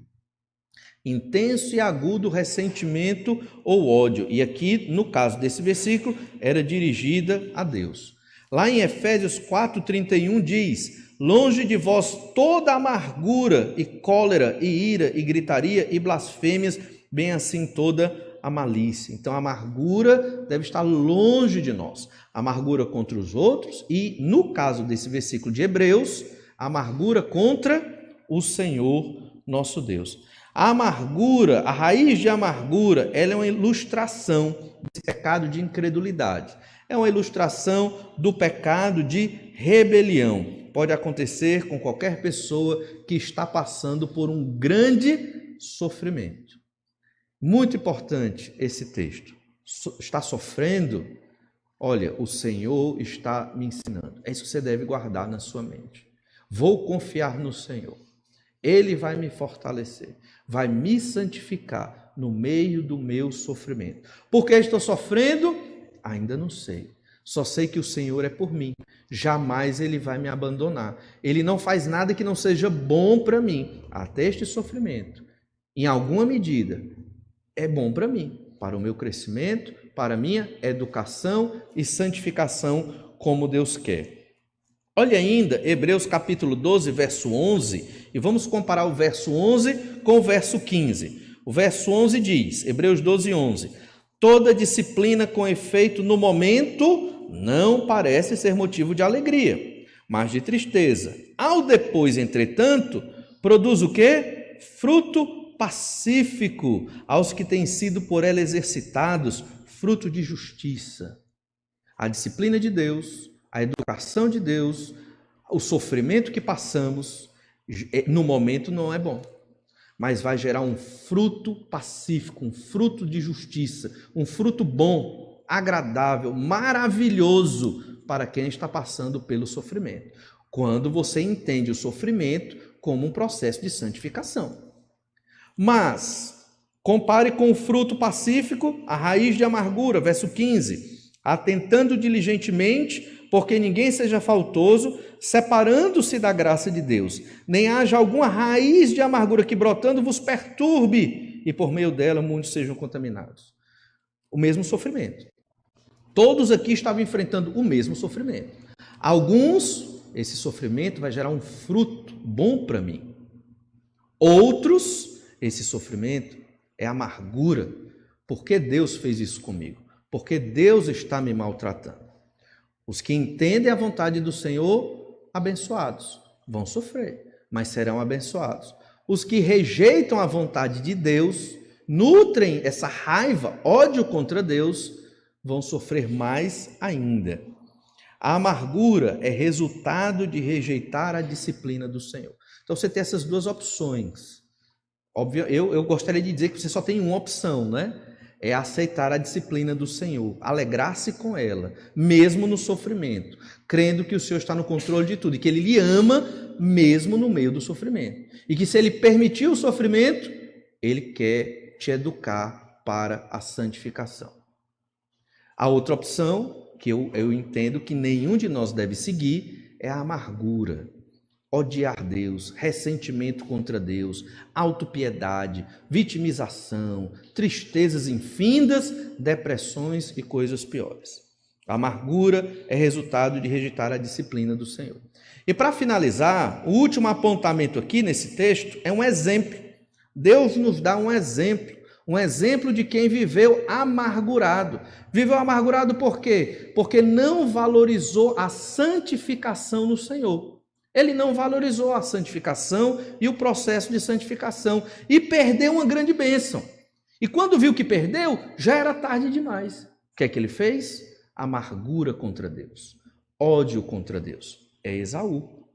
Speaker 1: Intenso e agudo ressentimento ou ódio. E aqui, no caso desse versículo, era dirigida a Deus. Lá em Efésios 4:31 diz: longe de vós toda amargura e cólera e ira e gritaria e blasfêmias, bem assim toda a malícia. Então a amargura deve estar longe de nós. Amargura contra os outros e, no caso desse versículo de Hebreus, amargura contra o Senhor nosso Deus. A amargura, a raiz de amargura, ela é uma ilustração desse pecado de incredulidade. É uma ilustração do pecado de rebelião. Pode acontecer com qualquer pessoa que está passando por um grande sofrimento. Muito importante esse texto. Está sofrendo? Olha, o Senhor está me ensinando. É isso que você deve guardar na sua mente. Vou confiar no Senhor. Ele vai me fortalecer, vai me santificar no meio do meu sofrimento. Por que estou sofrendo? Ainda não sei. Só sei que o Senhor é por mim. Jamais Ele vai me abandonar. Ele não faz nada que não seja bom para mim. Até este sofrimento, em alguma medida, é bom para mim, para o meu crescimento, para a minha educação e santificação como Deus quer. Olha ainda Hebreus capítulo 12, verso 11, e vamos comparar o verso 11 com o verso 15. O verso 11 diz, Hebreus 12, 11, Toda disciplina com efeito no momento não parece ser motivo de alegria, mas de tristeza. Ao depois, entretanto, produz o quê? Fruto pacífico aos que têm sido por ela exercitados, fruto de justiça. A disciplina de Deus, a educação de Deus, o sofrimento que passamos, no momento não é bom, mas vai gerar um fruto pacífico, um fruto de justiça, um fruto bom, agradável, maravilhoso para quem está passando pelo sofrimento. Quando você entende o sofrimento como um processo de santificação. Mas, compare com o fruto pacífico, a raiz de amargura, verso 15. Atentando diligentemente, porque ninguém seja faltoso, separando-se da graça de Deus, nem haja alguma raiz de amargura que brotando vos perturbe, e por meio dela muitos sejam contaminados. O mesmo sofrimento. Todos aqui estavam enfrentando o mesmo sofrimento. Alguns, esse sofrimento vai gerar um fruto bom para mim. Outros, esse sofrimento é amargura. Por que Deus fez isso comigo? Porque Deus está me maltratando. Os que entendem a vontade do Senhor, abençoados, vão sofrer, mas serão abençoados. Os que rejeitam a vontade de Deus, nutrem essa raiva, ódio contra Deus, vão sofrer mais ainda. A amargura é resultado de rejeitar a disciplina do Senhor. Então você tem essas duas opções. Óbvio, eu gostaria de dizer que você só tem uma opção, né? É aceitar a disciplina do Senhor, alegrar-se com ela, mesmo no sofrimento, crendo que o Senhor está no controle de tudo e que Ele lhe ama mesmo no meio do sofrimento. E que se Ele permitir o sofrimento, Ele quer te educar para a santificação. A outra opção, que eu entendo que nenhum de nós deve seguir, é a amargura. Odiar Deus, ressentimento contra Deus, autopiedade, vitimização, tristezas infindas, depressões e coisas piores. A amargura é resultado de rejeitar a disciplina do Senhor. E para finalizar, o último apontamento aqui nesse texto é um exemplo. Deus nos dá um exemplo de quem viveu amargurado. Viveu amargurado por quê? Porque não valorizou a santificação no Senhor. Ele não valorizou a santificação e o processo de santificação e perdeu uma grande bênção. E quando viu que perdeu, já era tarde demais. O que é que ele fez? Amargura contra Deus, ódio contra Deus. É Esaú.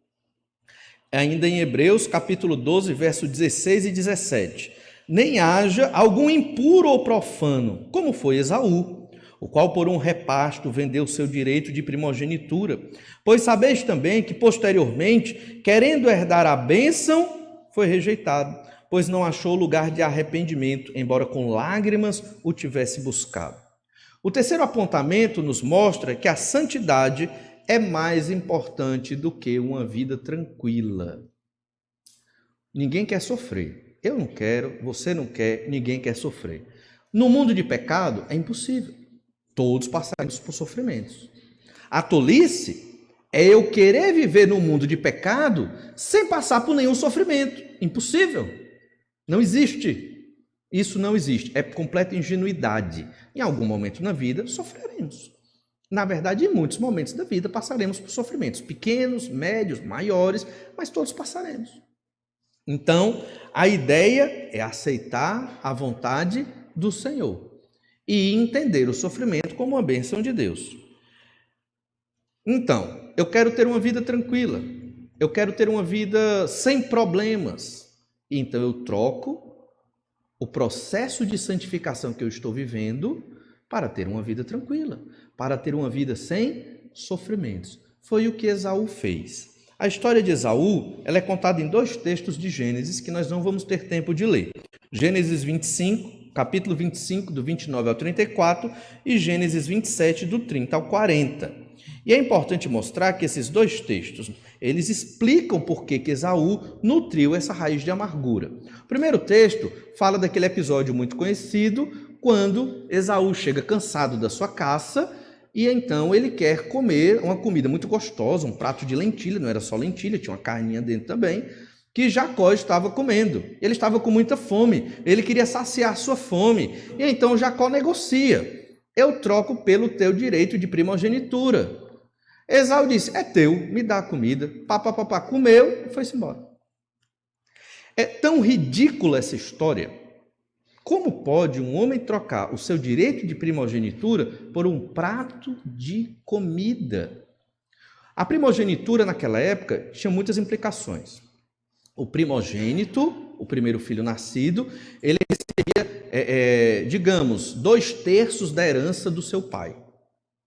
Speaker 1: Ainda em Hebreus, capítulo 12, verso 16 e 17. Nem haja algum impuro ou profano, como foi Esaú, o qual por um repasto vendeu seu direito de primogenitura. Pois sabeis também que posteriormente, querendo herdar a bênção, foi rejeitado, pois não achou lugar de arrependimento, embora com lágrimas o tivesse buscado. O terceiro apontamento nos mostra que a santidade é mais importante do que uma vida tranquila. Ninguém quer sofrer. Eu não quero, você não quer, ninguém quer sofrer. No mundo de pecado é impossível. Todos passaremos por sofrimentos. A tolice é eu querer viver no mundo de pecado sem passar por nenhum sofrimento. Impossível. Não existe. Isso não existe. É completa ingenuidade. Em algum momento na vida sofreremos. Na verdade, em muitos momentos da vida passaremos por sofrimentos. Pequenos, médios, maiores, mas todos passaremos. Então, a ideia é aceitar a vontade do Senhor e entender o sofrimento como uma bênção de Deus. Então, eu quero ter uma vida tranquila, eu quero ter uma vida sem problemas. Então, eu troco o processo de santificação que eu estou vivendo para ter uma vida tranquila, para ter uma vida sem sofrimentos. Foi o que Esaú fez. A história de Esaú, ela é contada em 2 textos de Gênesis que nós não vamos ter tempo de ler. Gênesis 25, capítulo 25, do 29 ao 34, e Gênesis 27, do 30 ao 40. E é importante mostrar que esses 2 textos, eles explicam por que Esaú nutriu essa raiz de amargura. O primeiro texto fala daquele episódio muito conhecido, quando Esaú chega cansado da sua caça, e então ele quer comer uma comida muito gostosa, um prato de lentilha, não era só lentilha, tinha uma carninha dentro também, que Jacó estava comendo. Ele estava com muita fome, ele queria saciar sua fome. E então Jacó negocia: eu troco pelo teu direito de primogenitura. Esaú disse: é teu, me dá a comida. Papapá, comeu e foi-se embora. É tão ridícula essa história. Como pode um homem trocar o seu direito de primogenitura por um prato de comida? A primogenitura naquela época tinha muitas implicações. O primogênito, o primeiro filho nascido, ele recebia, digamos, 2/3 da herança do seu pai.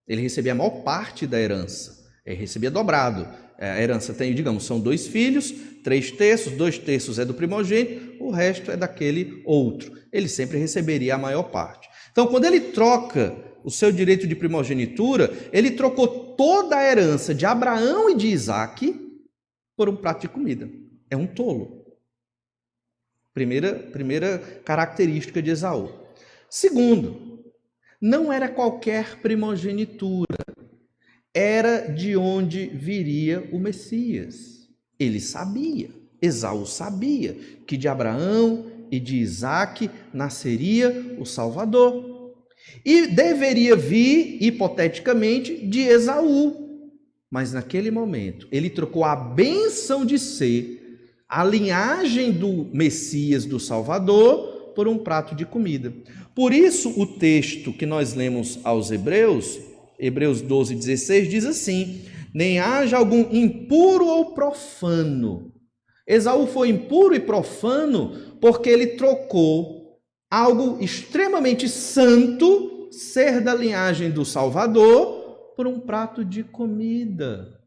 Speaker 1: Ele recebia a maior parte da herança, ele recebia dobrado. A herança tem, digamos, são 2 filhos, 3/3, 2/3 é do primogênito, o resto é daquele outro. Ele sempre receberia a maior parte. Então, quando ele troca o seu direito de primogenitura, ele trocou toda a herança de Abraão e de Isaque por um prato de comida. É um tolo. Primeira característica de Esaú. Segundo, não era qualquer primogenitura, era de onde viria o Messias. Ele sabia, Esaú sabia, que de Abraão e de Isaque nasceria o Salvador. E deveria vir, hipoteticamente, de Esaú. Mas naquele momento, ele trocou a bênção de ser a linhagem do Messias, do Salvador, por um prato de comida. Por isso, o texto que nós lemos aos Hebreus, Hebreus 12:16, diz assim: nem haja algum impuro ou profano. Esaú foi impuro e profano porque ele trocou algo extremamente santo, ser da linhagem do Salvador, por um prato de comida.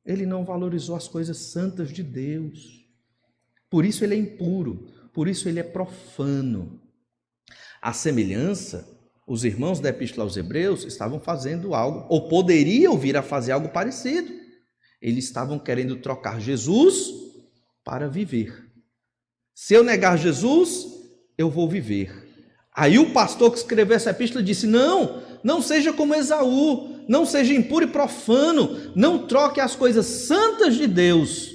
Speaker 1: Ele não valorizou as coisas santas de Deus. Por isso ele é impuro, por isso ele é profano. A semelhança, os irmãos da Epístola aos Hebreus estavam fazendo algo, ou poderiam vir a fazer algo parecido. Eles estavam querendo trocar Jesus para viver. Se eu negar Jesus, eu vou viver. Aí o pastor que escreveu essa epístola disse: não seja como Esaú, não seja impuro e profano, não troque as coisas santas de Deus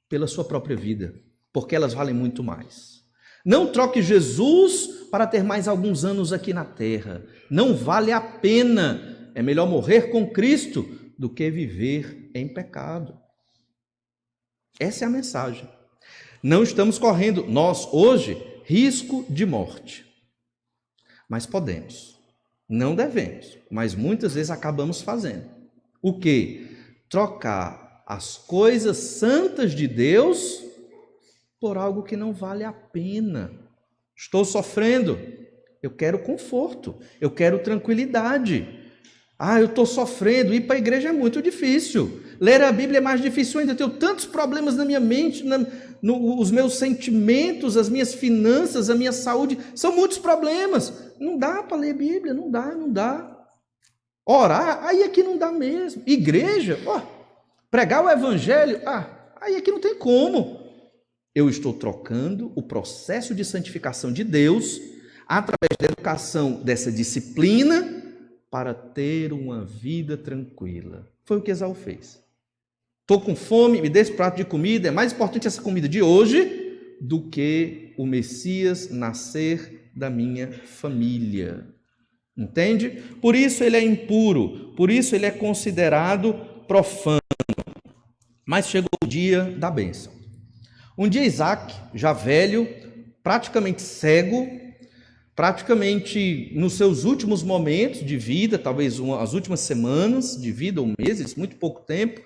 Speaker 1: pela sua própria vida, porque elas valem muito mais. Não troque Jesus para ter mais alguns anos aqui na terra. Não vale a pena. É melhor morrer com Cristo do que viver em pecado. Essa é a mensagem. Não estamos correndo, nós hoje, risco de morte. Mas podemos. Não devemos, mas muitas vezes acabamos fazendo. O quê? Trocar as coisas santas de Deus por algo que não vale a pena. Estou sofrendo, eu quero conforto, eu quero tranquilidade. Eu estou sofrendo, ir para a igreja é muito difícil. Ler a Bíblia é mais difícil ainda, eu tenho tantos problemas na minha mente, os meus sentimentos, as minhas finanças, a minha saúde, são muitos problemas. Não dá para ler Bíblia, não dá. Orar, aí aqui não dá mesmo. Igreja, pregar o evangelho, aí aqui não tem como. Eu estou trocando o processo de santificação de Deus através da educação dessa disciplina para ter uma vida tranquila. Foi o que Esaú fez. Estou com fome, me dê esse prato de comida. É mais importante essa comida de hoje do que o Messias nascer da minha família. Entende? Por isso ele é impuro, por isso ele é considerado profano. Mas chegou o dia da bênção. Um dia Isaque, já velho, praticamente cego, praticamente nos seus últimos momentos de vida, talvez as últimas semanas de vida ou meses, muito pouco tempo,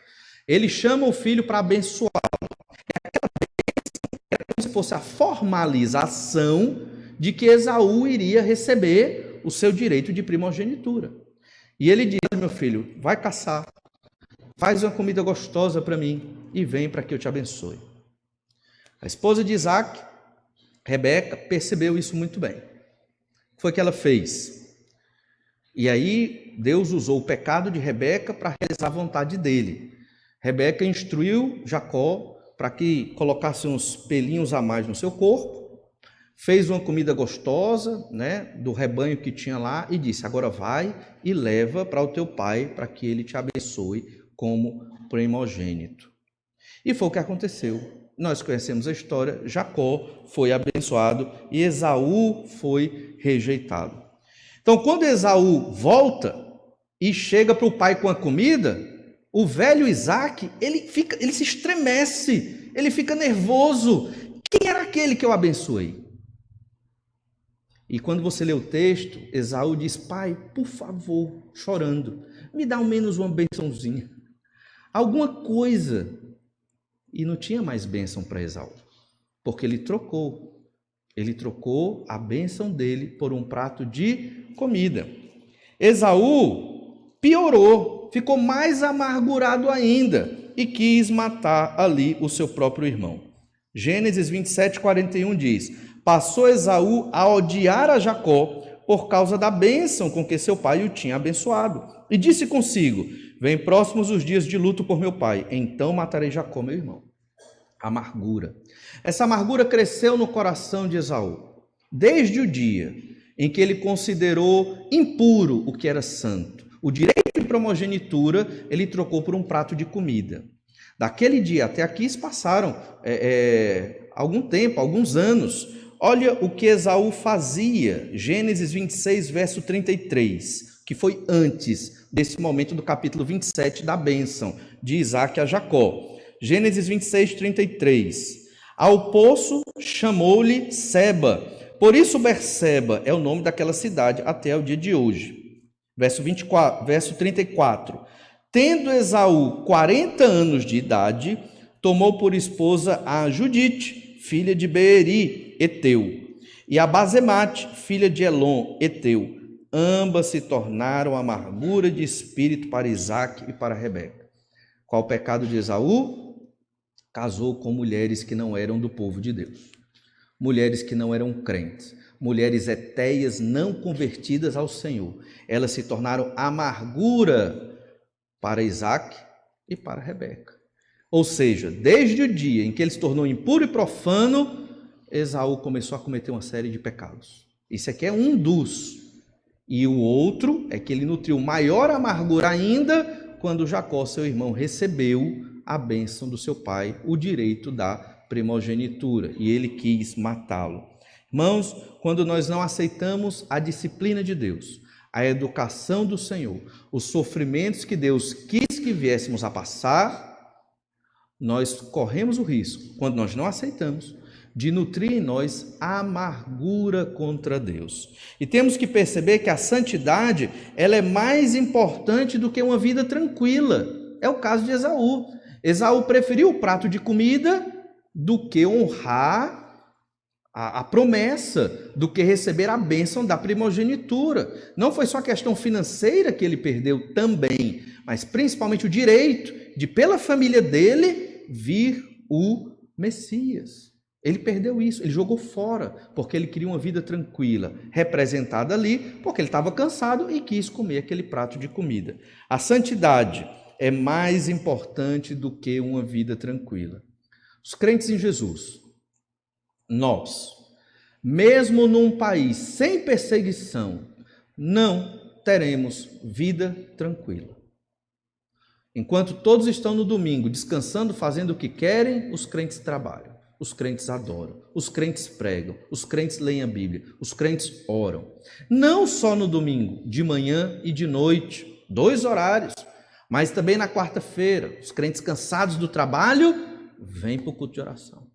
Speaker 1: ele chama o filho para abençoá-lo. Era como se fosse a formalização de que Esaú iria receber o seu direito de primogenitura. E ele diz: meu filho, vai caçar, faz uma comida gostosa para mim e vem para que eu te abençoe. A esposa de Isaque, Rebeca, percebeu isso muito bem. O que foi que ela fez? E aí Deus usou o pecado de Rebeca para realizar a vontade dele. Rebeca instruiu Jacó para que colocasse uns pelinhos a mais no seu corpo, fez uma comida gostosa, do rebanho que tinha lá e disse: agora vai e leva para o teu pai para que ele te abençoe como primogênito. E foi o que aconteceu. Nós conhecemos a história, Jacó foi abençoado e Esaú foi rejeitado. Então, quando Esaú volta e chega para o pai com a comida, o velho Isaac, ele se estremece, ele fica nervoso. Quem era aquele que eu abençoei? E quando você lê o texto, Esaú diz: pai, por favor, chorando, me dá ao menos uma bençãozinha, alguma coisa. E não tinha mais bênção para Esaú, porque ele trocou a bênção dele por um prato de comida. Esaú piorou, ficou mais amargurado ainda e quis matar ali o seu próprio irmão. Gênesis 27:41 diz: passou Esaú a odiar a Jacó por causa da bênção com que seu pai o tinha abençoado. E disse consigo: vem próximos os dias de luto por meu pai, então matarei Jacó, meu irmão. Amargura. Essa amargura cresceu no coração de Esaú, desde o dia em que ele considerou impuro o que era santo. O direito de primogenitura ele trocou por um prato de comida. Daquele dia até aqui se passaram algum tempo, alguns anos. Olha o que Esaú fazia, Gênesis 26, verso 33, que foi antes desse momento do capítulo 27 da bênção de Isaac a Jacó. Gênesis 26, 33. Ao poço chamou-lhe Seba, por isso Berseba é o nome daquela cidade até o dia de hoje. Verso 34. Tendo Esaú 40 anos de idade, tomou por esposa a Judite, filha de Beeri, Eteu, e a Basemate, filha de Elon, Eteu. Ambas se tornaram amargura de espírito para Isaque e para Rebeca. Qual o pecado de Esaú? Casou com mulheres que não eram do povo de Deus, mulheres que não eram crentes, mulheres hetéias não convertidas ao Senhor. Elas se tornaram amargura para Isaque e para Rebeca. Ou seja, desde o dia em que ele se tornou impuro e profano, Esaú começou a cometer uma série de pecados. Isso aqui é um dos. E o outro é que ele nutriu maior amargura ainda quando Jacó, seu irmão, recebeu a bênção do seu pai, o direito da primogenitura, e ele quis matá-lo. Irmãos, quando nós não aceitamos a disciplina de Deus, a educação do Senhor, os sofrimentos que Deus quis que viéssemos a passar, nós corremos o risco, quando nós não aceitamos, de nutrir em nós a amargura contra Deus. E temos que perceber que a santidade, ela é mais importante do que uma vida tranquila. É o caso de Esaú. Esaú preferiu o prato de comida do que honrar a promessa, do que receber a bênção da primogenitura. Não foi só a questão financeira que ele perdeu também, mas principalmente o direito de, pela família dele, vir o Messias. Ele perdeu isso, ele jogou fora, porque ele queria uma vida tranquila, representada ali, porque ele estava cansado e quis comer aquele prato de comida. A santidade é mais importante do que uma vida tranquila. Os crentes em Jesus, nós, mesmo num país sem perseguição, não teremos vida tranquila. Enquanto todos estão no domingo descansando, fazendo o que querem, os crentes trabalham, os crentes adoram, os crentes pregam, os crentes leem a Bíblia, os crentes oram. Não só no domingo, de manhã e de noite, 2 horários, mas também na quarta-feira, os crentes cansados do trabalho, vêm para o culto de oração.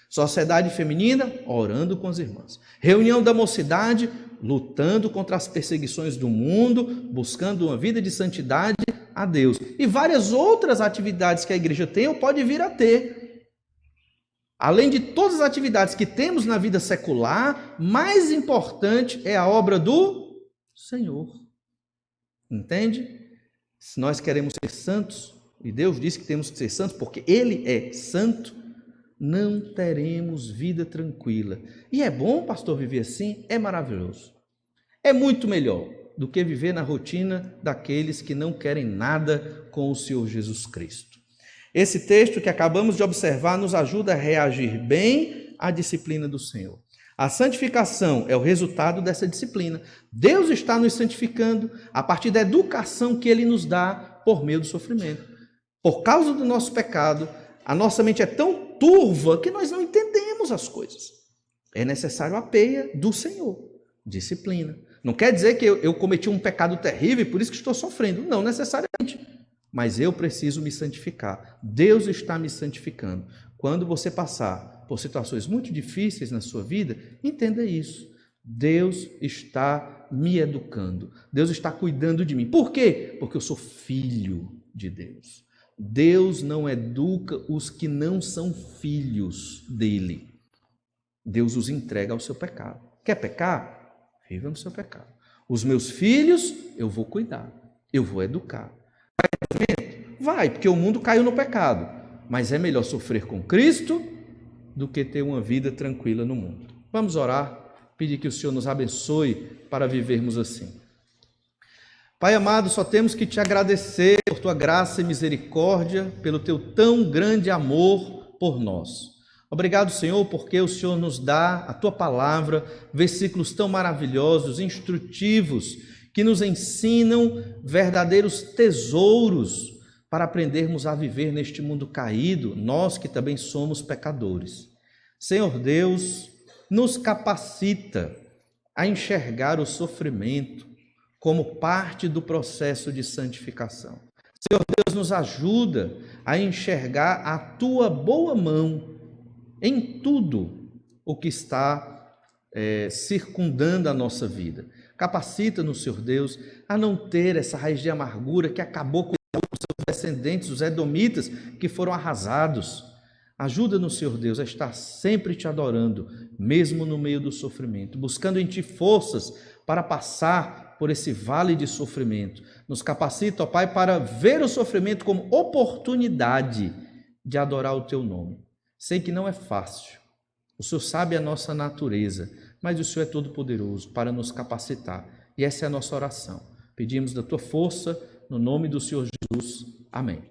Speaker 1: Sociedade feminina, orando com as irmãs. Reunião da mocidade, lutando contra as perseguições do mundo, buscando uma vida de santidade a Deus. E várias outras atividades que a igreja tem ou pode vir a ter. Além de todas as atividades que temos na vida secular, mais importante é a obra do Senhor. Entende? Se nós queremos ser santos, e Deus disse que temos que ser santos porque Ele é santo, não teremos vida tranquila. E é bom, pastor, viver assim? É maravilhoso. É muito melhor do que viver na rotina daqueles que não querem nada com o Senhor Jesus Cristo. Esse texto que acabamos de observar nos ajuda a reagir bem à disciplina do Senhor. A santificação é o resultado dessa disciplina. Deus está nos santificando a partir da educação que Ele nos dá por meio do sofrimento. Por causa do nosso pecado, A nossa mente é tão turva que nós não entendemos as coisas. É necessário a peia do Senhor, disciplina. Não quer dizer que eu cometi um pecado terrível e por isso que estou sofrendo. Não necessariamente. Mas eu preciso me santificar. Deus está me santificando. Quando você passar por situações muito difíceis na sua vida, entenda isso. Deus está me educando. Deus está cuidando de mim. Por quê? Porque eu sou filho de Deus. Deus não educa os que não são filhos dele. Deus os entrega ao seu pecado. Quer pecar? Viva no seu pecado. Os meus filhos, eu vou cuidar. Eu vou educar. Vai, porque o mundo caiu no pecado. Mas é melhor sofrer com Cristo do que ter uma vida tranquila no mundo. Vamos orar. Pedir que o Senhor nos abençoe para vivermos assim. Pai amado, só temos que te agradecer por tua graça e misericórdia, pelo teu tão grande amor por nós. Obrigado, Senhor, porque o Senhor nos dá a tua palavra, versículos tão maravilhosos, instrutivos, que nos ensinam verdadeiros tesouros para aprendermos a viver neste mundo caído, nós que também somos pecadores. Senhor Deus, nos capacita a enxergar o sofrimento como parte do processo de santificação. Senhor Deus, nos ajuda a enxergar a tua boa mão em tudo o que está circundando a nossa vida. Capacita-nos, Senhor Deus, a não ter essa raiz de amargura que acabou com os seus descendentes, os edomitas, que foram arrasados. Ajuda-nos, Senhor Deus, a estar sempre te adorando, mesmo no meio do sofrimento, buscando em ti forças para passar por esse vale de sofrimento. Nos capacita, ó Pai, para ver o sofrimento como oportunidade de adorar o teu nome. Sei que não é fácil, o Senhor sabe a nossa natureza, mas o Senhor é todo-poderoso para nos capacitar. E essa é a nossa oração. Pedimos da tua força, no nome do Senhor Jesus. Amém.